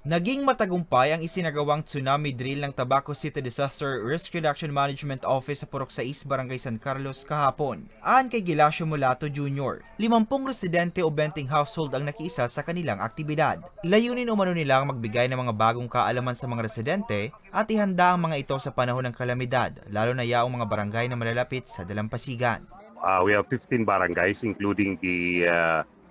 Naging matagumpay ang isinagawang tsunami drill ng Tabaco City Disaster Risk Reduction Management Office sa Purok 6, Barangay San Carlos kahapon. Ayon kay Gilasio Mulato Jr., 50 residente o 20 household ang nakiisa sa kanilang aktibidad. Layunin umano nilang magbigay ng mga bagong kaalaman sa mga residente at ihanda ang mga ito sa panahon ng kalamidad, lalo na yaong mga barangay na malalapit sa dalampasigan. We have 15 barangays including the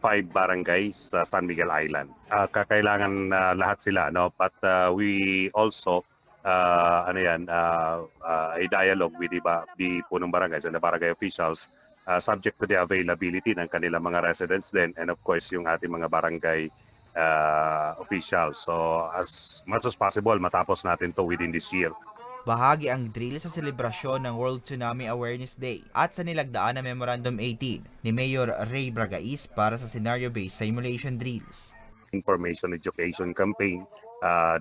5 barangays sa San Miguel Island. Kakailangan lahat sila, no? But we also a dialogue with the punong barangays and the barangay officials subject to the availability ng kanilang mga residents then and of course yung ating mga barangay officials. So as much as possible matapos natin to within this year. Bahagi ang drill sa selebrasyon ng World Tsunami Awareness Day at sa nilagdaan na Memorandum 18 ni Mayor Ray Bragais para sa scenario-based simulation drills. Information education campaign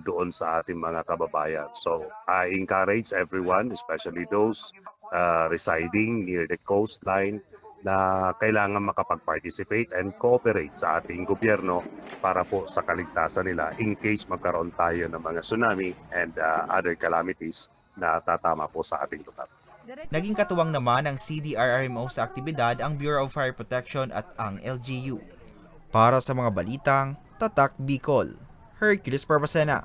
doon sa ating mga kababayan. So I encourage everyone, especially those residing near the coastline, na kailangan makapag-participate and cooperate sa ating gobyerno para po sa kaligtasan nila in case magkaroon tayo ng mga tsunami and other calamities na tatama po sa ating lugar. Naging katuwang naman ng CDRRMO sa aktibidad ang Bureau of Fire Protection at ang LGU. Para sa mga balitang Tatak Bicol, Hercules Barbacena.